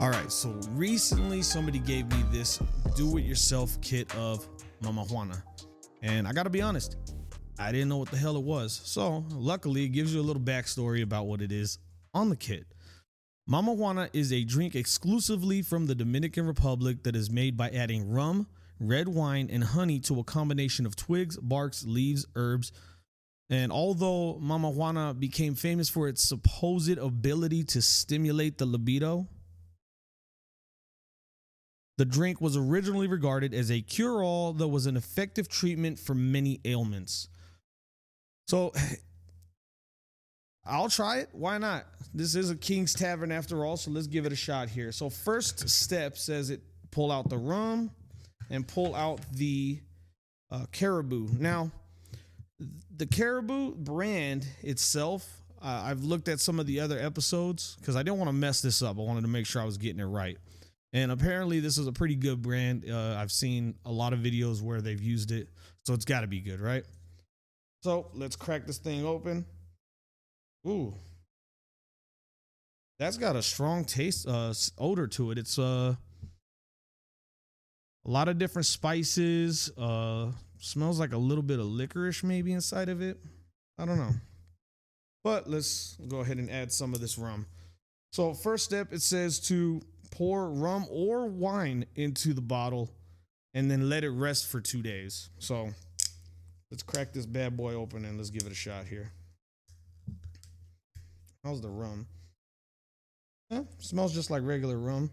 All right, so recently somebody gave me this do-it-yourself kit of Mamajuana, and I gotta be honest, I didn't know what the hell it was. So luckily, it gives you a little backstory about what it is on the kit. Mamajuana is a drink exclusively from the Dominican Republic that is made by adding rum, red wine, and honey to a combination of twigs, barks, leaves, herbs. And although Mamajuana became famous for its supposed ability to stimulate the libido, the drink was originally regarded as a cure-all that was an effective treatment for many ailments. So I'll try it. Why not? This is a King's Tavern after all, so let's give it a shot here. So first step says it pull out the rum and pull out the caribou. Now, the caribou brand itself, I've looked at some of the other episodes because I didn't want to mess this up. I wanted to make sure I was getting it right. And apparently this is a pretty good brand. I've seen a lot of videos where they've used it, so it's got to be good, right? So let's crack this thing open. Ooh, that's got a strong taste, odor to it. It's a lot of different spices. Smells like a little bit of licorice maybe inside of it. I don't know. But let's go ahead and add some of this rum. So first step, it says to pour rum or wine into the bottle and then let it rest for 2 days. So let's crack this bad boy open and let's give it a shot here. How's the rum? Smells just like regular rum.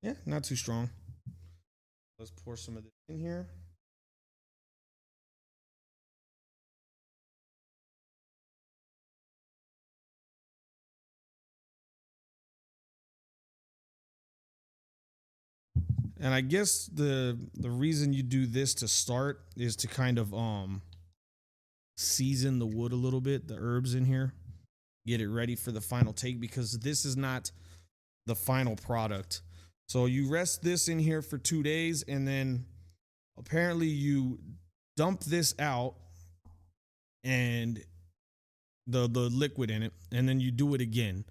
Yeah, not too strong. Let's pour some of this in here. And I guess the reason you do this to start is to kind of season the wood a little bit, the herbs in here, get it ready for the final take, because this is not the final product. So you rest this in here for 2 days, and then apparently you dump this out and the liquid in it, and then you do it again.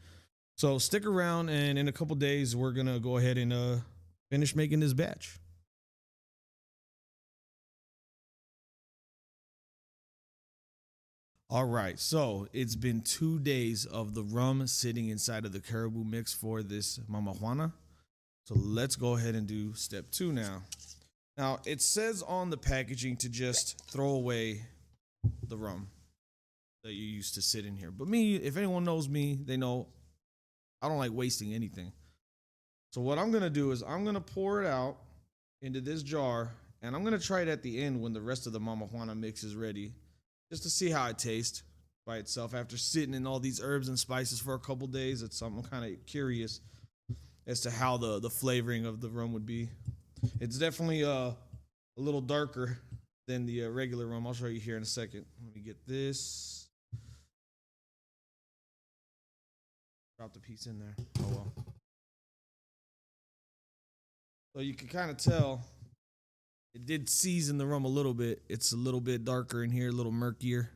So stick around, and in a couple days we're gonna go ahead and finish making this batch. All right, so it's been 2 days of the rum sitting inside of the caribou mix for this Mamajuana. So let's go ahead and do step 2 now. Now, it says on the packaging to just throw away the rum that you used to sit in here. But me, if anyone knows me, they know I don't like wasting anything. So what I'm gonna do is I'm gonna pour it out into this jar, and I'm gonna try it at the end when the rest of the Mamajuana mix is ready, just to see how it tastes by itself after sitting in all these herbs and spices for a couple days. I'm kind of curious as to how the flavoring of the rum would be. It's definitely a little darker than the regular rum. I'll show you here in a second. Let me get this. Drop the piece in there. Oh well. So you can kind of tell it did season the rum a little bit. It's a little bit darker in here, a little murkier.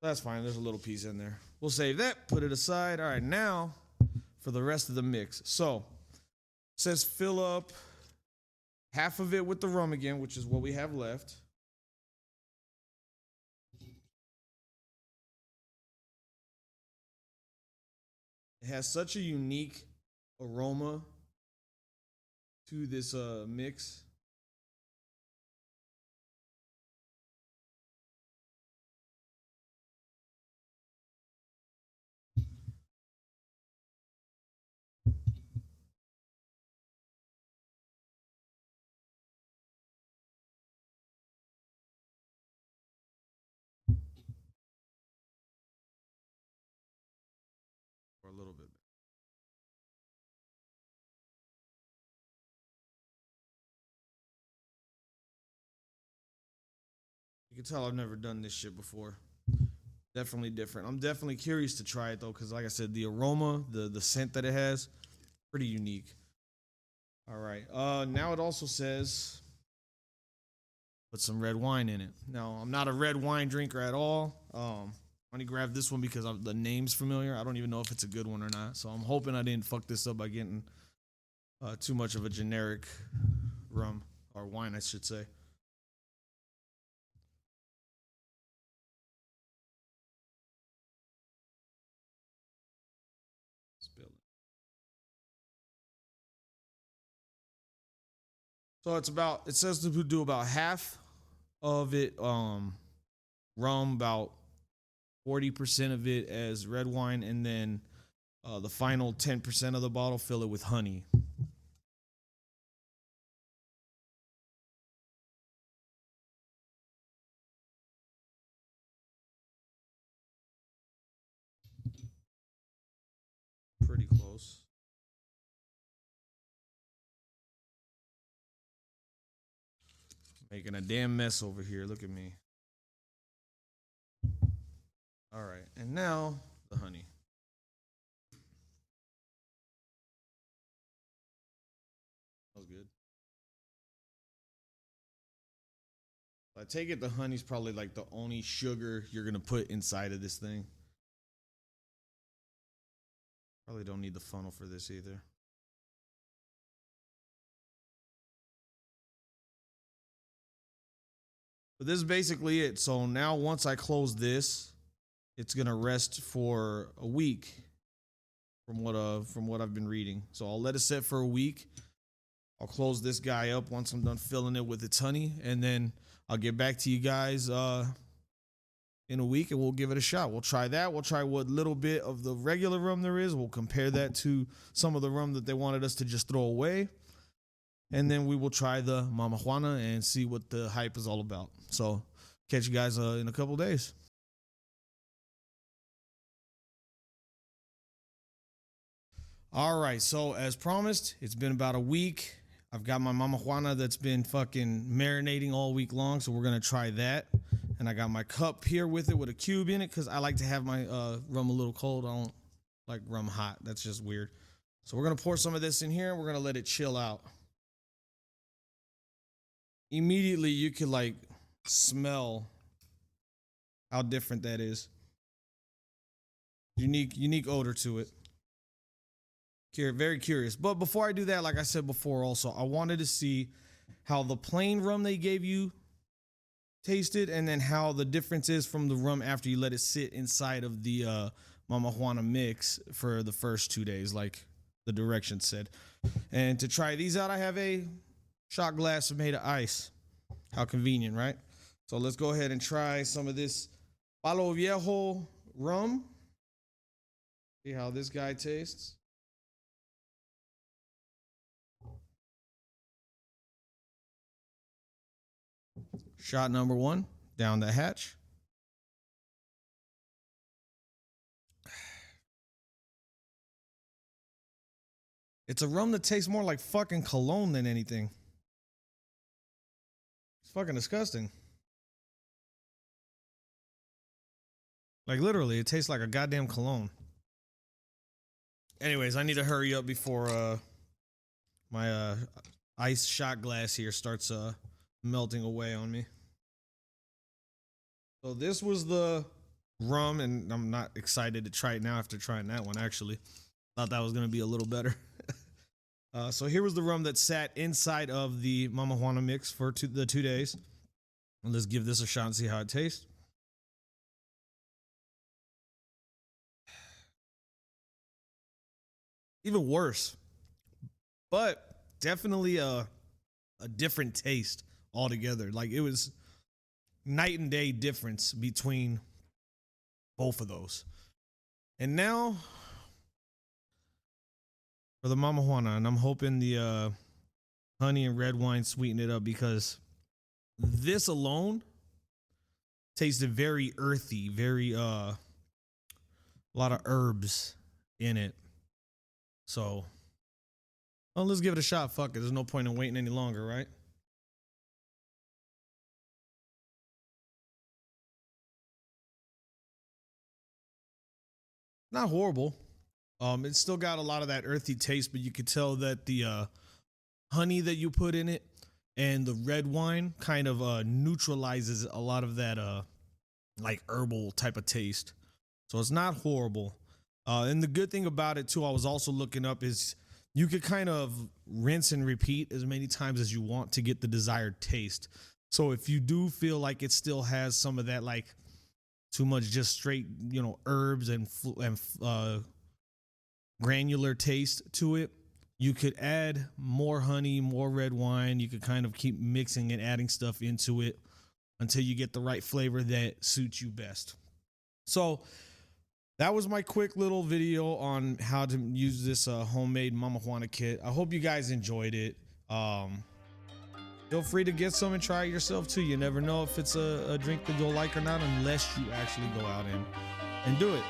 That's fine. There's a little piece in there. We'll save that, put it aside. All right, now for the rest of the mix. So it says fill up half of it with the rum again, which is what we have left. It has such a unique aroma to this mix. For a little bit. You can tell I've never done this shit before. Definitely different. I'm definitely curious to try it though, because like I said, the aroma, the scent that it has, pretty unique. All right. Now it also says put some red wine in it. Now, I'm not a red wine drinker at all. I only grabbed this one because the name's familiar. I don't even know if it's a good one or not. So I'm hoping I didn't fuck this up by getting too much of a generic rum or wine, I should say. Spill it. So it says to do about half of it rum, about 40% of it as red wine, and then the final 10% of the bottle, fill it with honey. Pretty close. Making a damn mess over here. Look at me. All right. And now the honey. That was good. I take it the honey's probably like the only sugar you're going to put inside of this thing. Probably don't need the funnel for this either. But this is basically it. So now once I close this, it's gonna rest for a week from what I've been reading. So I'll let it set for a week. I'll close this guy up once I'm done filling it with its honey, and then I'll get back to you guys in a week and we'll give it a shot. We'll try that. We'll try what little bit of the regular rum there is. We'll compare that to some of the rum that they wanted us to just throw away. And then we will try the Mamajuana and see what the hype is all about. So catch you guys in a couple days. All right. So as promised, it's been about a week. I've got my Mamajuana that's been fucking marinating all week long. So we're going to try that. And I got my cup here with it with a cube in it because I like to have my rum a little cold. I don't like rum hot. That's just weird. So we're going to pour some of this in here. And we're going to let it chill out. Immediately you could like smell how different that is. Unique odor to it. Very curious. But before I do that, like I said before, also I wanted to see how the plain rum they gave you tasted, and then how the difference is from the rum after you let it sit inside of the Mamajuana mix for the first 2 days, like the directions said. And to try these out, I have a shot glass made of ice. How convenient, right? So let's go ahead and try some of this Palo Viejo rum. See how this guy tastes. Shot number one, down the hatch. It's a rum that tastes more like fucking cologne than anything. It's fucking disgusting. Like literally, it tastes like a goddamn cologne. Anyways, I need to hurry up before my ice shot glass here starts melting away on me. So this was the rum, and I'm not excited to try it now after trying that one, actually. Thought that was going to be a little better. So here was the rum that sat inside of the Mamajuana mix for the 2 days. And let's give this a shot and see how it tastes. Even worse, but definitely a different taste altogether. Like it was night and day difference between both of those. And now for the Mamajuana, and I'm hoping the honey and red wine sweeten it up, because this alone tasted very earthy, very a lot of herbs in it. So, well, let's give it a shot. Fuck it. There's no point in waiting any longer, right? Not horrible. It's still got a lot of that earthy taste, but you could tell that the honey that you put in it and the red wine kind of neutralizes a lot of that like herbal type of taste. So it's not horrible. And the good thing about it too, I was also looking up, is you could kind of rinse and repeat as many times as you want to get the desired taste. So if you do feel like it still has some of that, like too much just straight, you know, herbs and granular taste to it, you could add more honey, more red wine. You could kind of keep mixing and adding stuff into it until you get the right flavor that suits you best. So that was my quick little video on how to use this homemade Mamajuana kit. I hope you guys enjoyed it. Feel free to get some and try it yourself too. You never know if it's a drink that you'll like or not unless you actually go out and do it.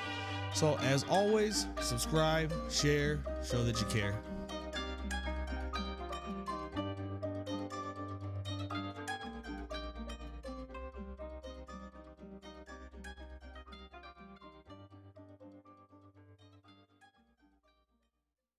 So as always, subscribe, share, show that you care.